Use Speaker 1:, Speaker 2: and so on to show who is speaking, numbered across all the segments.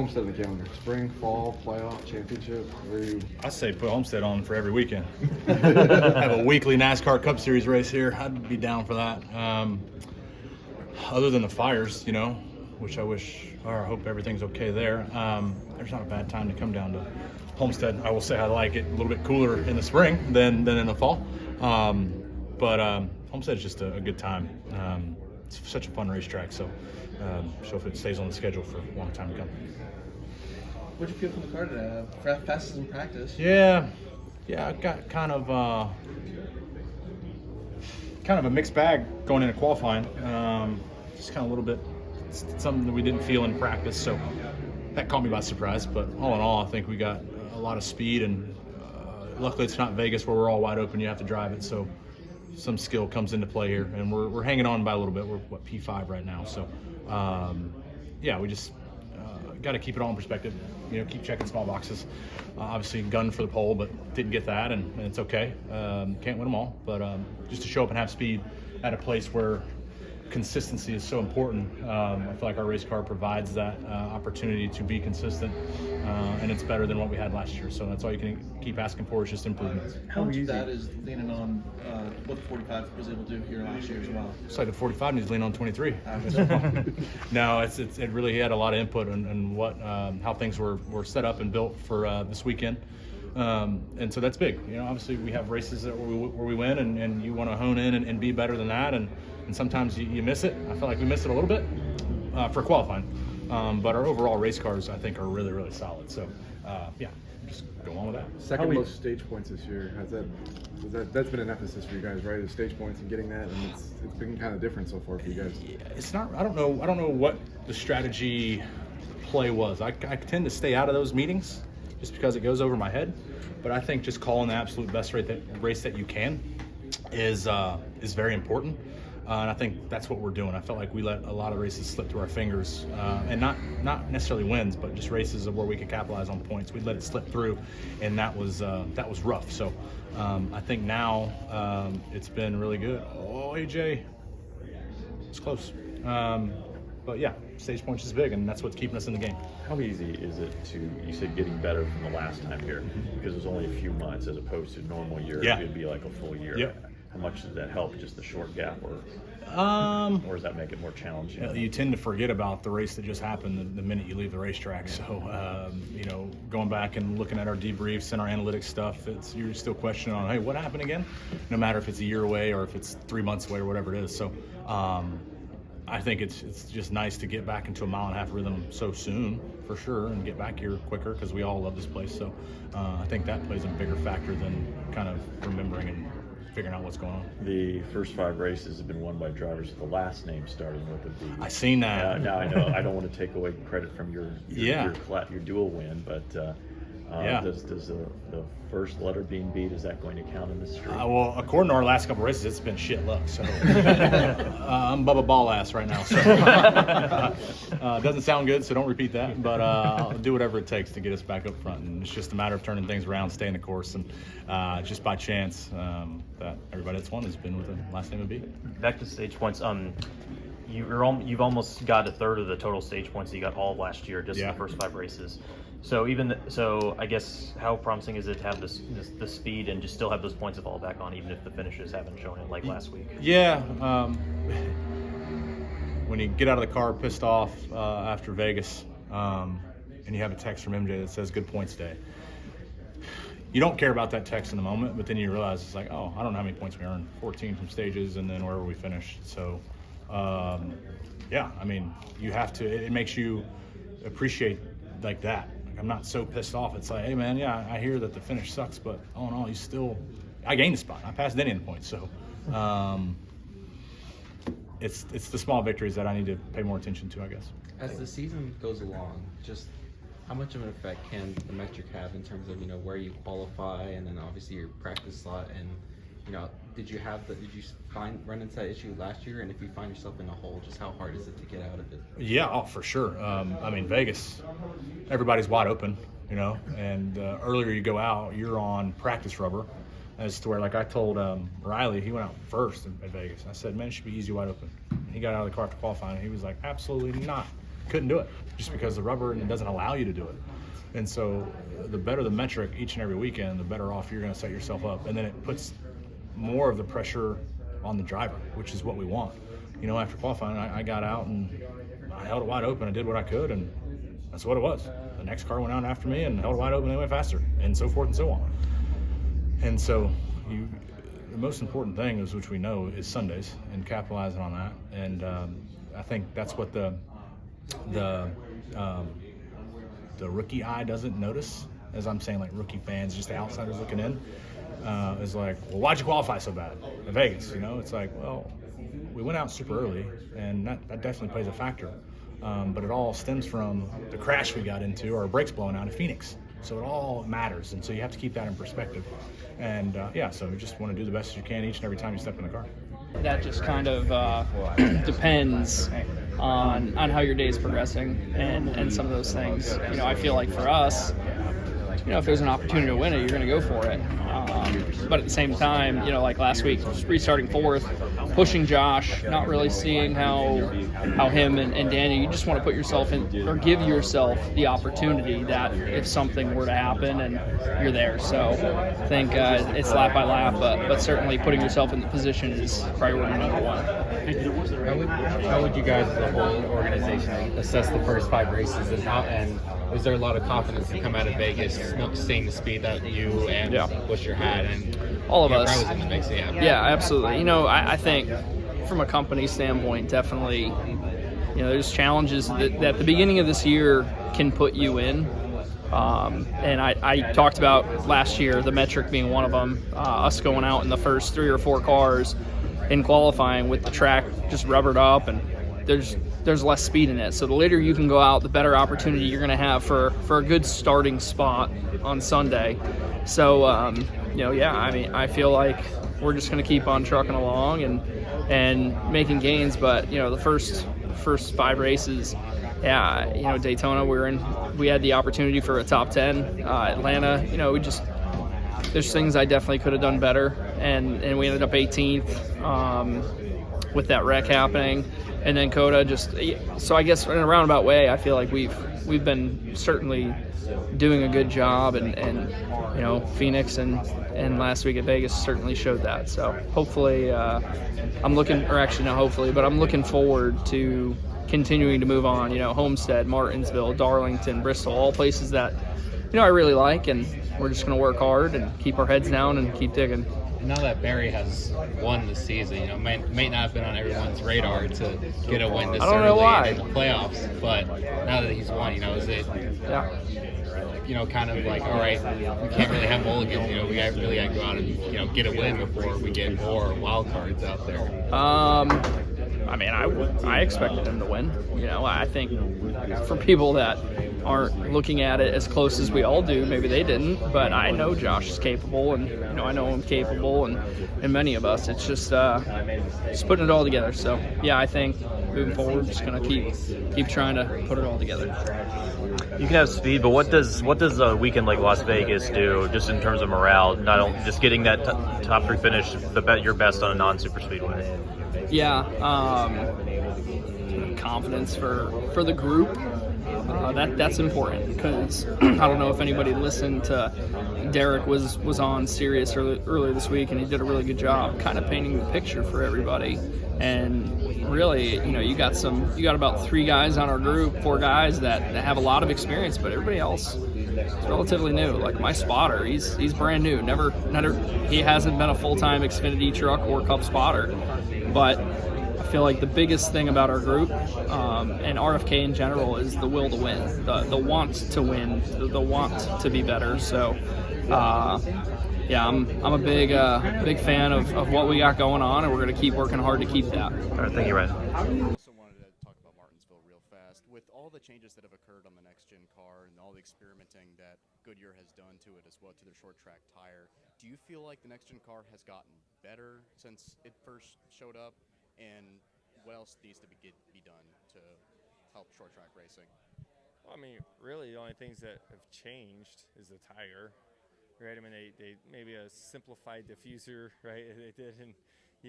Speaker 1: Homestead on the calendar? Spring, fall, playoff, championship?
Speaker 2: I say put Homestead on for every weekend. Have a weekly NASCAR Cup Series race here. I'd be down for that. Other than the fires, which I wish or I hope everything's okay there. There's not a bad time to come down to Homestead. I will say I like it a little bit cooler in the spring than in the fall. But Homestead is just a good time. It's such a fun racetrack, so if it stays on the schedule for a long time to come.
Speaker 3: What'd you feel from the car today? Fastest in practice.
Speaker 2: Yeah, I got kind of a mixed bag going into qualifying. Just kind of a little bit something that we didn't feel in practice, so that caught me by surprise. But all in all, I think we got a lot of speed, and luckily it's not Vegas where we're all wide open. You have to drive it, so some skill comes into play here, and we're hanging on by a little bit. We're P5 right now, so we just got to keep it all in perspective. Keep checking small boxes. Obviously, gun for the pole, but didn't get that, and it's okay. Can't win them all, but just to show up and have speed at a place where consistency is so important. I feel like our race car provides that opportunity to be consistent, and it's better than what we had last year. So that's all you can keep asking for is just improvements.
Speaker 3: How much of that is leaning on what the 45 was able to do here last year as well?
Speaker 2: It's like the 45 needs to lean on 23. No, it really he had a lot of input on what how things were set up and built for this weekend. And so that's big. Obviously we have races where we win, and you want to hone in and be better than that. And sometimes you miss it. I feel like we missed it a little bit for qualifying. But our overall race cars, I think, are really, really solid. So, just go on with that.
Speaker 1: Second most stage points this year. That's been an emphasis for you guys, right? The stage points and getting that, and it's been kind of different so far for you guys.
Speaker 2: It's not. I don't know what the strategy play was. I tend to stay out of those meetings just because it goes over my head. But I think just calling the absolute best race that you can is very important. And I think that's what we're doing. I felt like we let a lot of races slip through our fingers, and not necessarily wins, but just races where we could capitalize on points. We let it slip through, and that was rough. So I think now it's been really good. Oh, AJ, it's close. But yeah, stage points is big, and that's what's keeping us in the game.
Speaker 4: How easy is it you said getting better from the last time here? Because it was only a few months as opposed to a normal year.
Speaker 2: Yeah.
Speaker 4: It would be like a full year.
Speaker 2: Yeah.
Speaker 4: How much does that help, just the short gap, or does that make it more challenging?
Speaker 2: You tend to forget about the race that just happened the minute you leave the racetrack. So, going back and looking at our debriefs and our analytics stuff, you're still questioning on, hey, what happened again? No matter if it's a year away or if it's 3 months away or whatever it is. So, I think it's just nice to get back into a 1.5-mile rhythm so soon, for sure, and get back here quicker because we all love this place. So, I think that plays a bigger factor than kind of remembering and figuring out what's going on.
Speaker 4: The first 5 races have been won by drivers with the last name starting with a B.
Speaker 2: I seen that.
Speaker 4: Now I know I don't want to take away credit from your dual win, but does the first letter being B, is that going to count in this streak?
Speaker 2: Well, according to our last couple races, it's been shit luck. So I'm Bubba ball ass right now. So doesn't sound good, so don't repeat that. But I'll do whatever it takes to get us back up front. And it's just a matter of turning things around, staying the course, and just by chance that everybody that's won has been with the last name of B.
Speaker 5: Back to stage points. You've almost got a third of the total stage points that you got all of last year, just in the first 5 races. So I guess how promising is it to have the speed and just still have those points to fall back on, even if the finishes haven't shown it like last week?
Speaker 2: Yeah. When you get out of the car pissed off after Vegas, and you have a text from MJ that says "Good points day," you don't care about that text in the moment, but then you realize it's like, oh, I don't know how many points we earned, 14 from stages, and then wherever we finished. So, you have to. It makes you appreciate like that. I'm not so pissed off. It's like, hey man, yeah, I hear that the finish sucks, but all in all, I gained a spot. I passed Denny in the points. So it's the small victories that I need to pay more attention to, I guess.
Speaker 6: As the season goes along, just how much of an effect can the metric have in terms of where you qualify, and then obviously your practice slot, and did you run into that issue last year? And if you find yourself in a hole, just how hard is it to get out of it?
Speaker 2: Yeah, for sure. Vegas, everybody's wide open, and earlier you go out, you're on practice rubber, as to where, like I told Riley, he went out first at Vegas. I said, man, it should be easy wide open. He got out of the car after qualifying, and he was like, absolutely not. couldn't do it just because the rubber doesn't allow you to do it. And so the better the metric each and every weekend, the better off you're going to set yourself up. And then it puts more of the pressure on the driver, which is what we want. You know, after qualifying, I got out and I held it wide open. I did what I could, and that's what it was. The next car went out after me and held it wide open, and they went faster, and so forth and so on. And so the most important thing is, which we know, is Sundays and capitalizing on that. And I think that's what the rookie eye doesn't notice, as I'm saying, like rookie fans, just the outsiders looking in, is like, well, why'd you qualify so bad in Vegas? You know, it's like, well, we went out super early, and that definitely plays a factor. But it all stems from the crash we got into, our brakes blowing out in Phoenix. So it all matters, and so you have to keep that in perspective. And so you just want to do the best you can each and every time you step in the car.
Speaker 7: That just kind of depends on how your day is progressing and some of those things. You know, I feel like for us, you know, if there's an opportunity to win it, you're going to go for it. But at the same time, you know, like last week, restarting fourth, pushing Josh, not really seeing how him and Daniel, you just want to put yourself in, or give yourself the opportunity that if something were to happen and you're there. So I think it's lap by lap, but certainly putting yourself in the position is priority number one.
Speaker 6: How would you guys, the whole organization, assess the first 5 races, and is there a lot of confidence to come out of Vegas, seeing the speed that you and Busher had, and
Speaker 7: all of us?
Speaker 6: I was in the mix,
Speaker 7: yeah, absolutely. You know, I think from a company standpoint, definitely, you know, there's challenges that the beginning of this year can put you in. And I talked about last year, the metric being one of them, us going out in the first 3 or 4 cars in qualifying with the track just rubbered up, and there's less speed in it. So the later you can go out, the better opportunity you're going to have for a good starting spot on Sunday. So, you know, I mean, I feel like we're just going to keep on trucking along and making gains. But, you know, the first 5 races, you know, Daytona, we had the opportunity for a top 10. Atlanta, you know, there's things I definitely could have done better. And we ended up 18th with that wreck happening. And then Coda so I guess in a roundabout way, I feel like we've been certainly doing a good job, and you know, Phoenix and last week at Vegas certainly showed that. So hopefully, I'm looking forward to continuing to move on. You know, Homestead, Martinsville, Darlington, Bristol, all places that, you know, I really like, and we're just going to work hard and keep our heads down and keep digging.
Speaker 6: Now that Barry has won this season, you know, may not have been on everyone's radar to get a win this early in the playoffs, but now that he's won, you know, is it, you know, kind of like, all right, we can't really have mulligans, you know, we really got to go out and, you know, get a win before we get more wild cards out there?
Speaker 7: I mean, I expected him to win. You know, I think for people that aren't looking at it as close as we all do, maybe they didn't, but I know Josh is capable, and, you know, I know I'm capable, and many of us. It's just putting it all together. So, yeah, I think moving forward, just going to keep trying to put it all together.
Speaker 5: You can have speed, but what does a weekend like Las Vegas do, just in terms of morale? Not only just getting that top 3 finish, but your best on a non-super speedway.
Speaker 7: Yeah, confidence for the group. That's important, because I don't know if anybody listened to Derek was on Sirius earlier this week, and he did a really good job kind of painting the picture for everybody. And really, you know, you got about 3 guys on our group, 4 guys that have a lot of experience, but everybody else is relatively new. Like my spotter, he's brand new. Never he hasn't been a full-time Xfinity truck or Cup spotter. But I feel like the biggest thing about our group and RFK in general is the will to win, the want to win, the want to be better. So, I'm a big fan of what we got going on, and we're going to keep working hard to keep that.
Speaker 5: All right, thank you, Ryan.
Speaker 8: I also wanted to talk about Martinsville real fast. With all the changes that have occurred on the next-gen car and all the experimenting that Goodyear has done to it as well, to their short-track tire, do you feel like the next-gen car has gotten better since it first showed up? And what else needs to be done to help short-track racing?
Speaker 9: Well, I mean, really the only things that have changed is the tire, right? I mean, they maybe a simplified diffuser, right? They did, and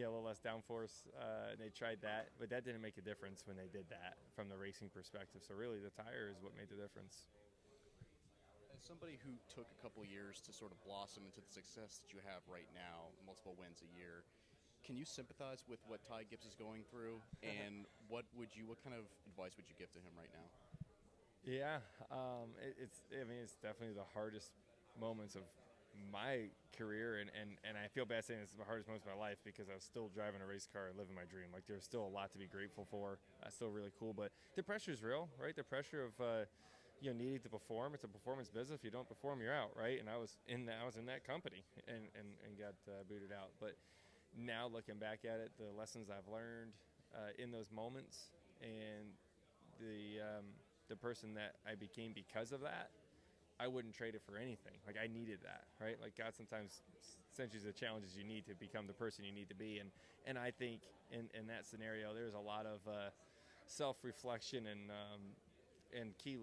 Speaker 9: a little less downforce. And they tried that, but that didn't make a difference when they did that from the racing perspective. So really, the tire is what made the difference.
Speaker 8: As somebody who took a couple years to sort of blossom into the success that you have right now, multiple wins a year, can you sympathize with what Ty Gibbs is going through, and what kind of advice would you give to him right now?
Speaker 9: Yeah, it's definitely the hardest moments of my career, and I feel bad saying this is the hardest moments of my life because I was still driving a race car and living my dream. Like, there's still a lot to be grateful for. Still really cool, but the pressure is real, right? The pressure of needing to perform. It's a performance business. If you don't perform, you're out, right? And I was in that company and got booted out. But now looking back at it, the lessons I've learned in those moments, and the person that I became because of that, I wouldn't trade it for anything. Like, I needed that, right? Like, God sometimes sends you the challenges you need to become the person you need to be. And I think in that scenario, there's a lot of self-reflection and key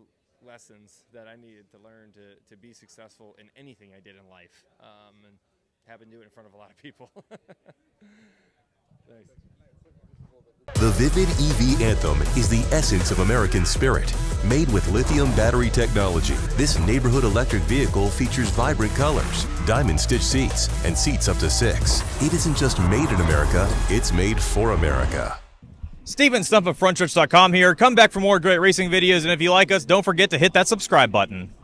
Speaker 9: lessons that I needed to learn to be successful in anything I did in life, and have been doing it in front of a lot of people. Thanks.
Speaker 10: The Vivid EV Anthem is the essence of American spirit. Made with lithium battery technology, this neighborhood electric vehicle features vibrant colors, diamond stitch seats, and seats up to 6. It isn't just made in America, it's made for America.
Speaker 11: Steven Stump of FrontStretch.com here. Come back for more great racing videos, and if you like us, don't forget to hit that subscribe button.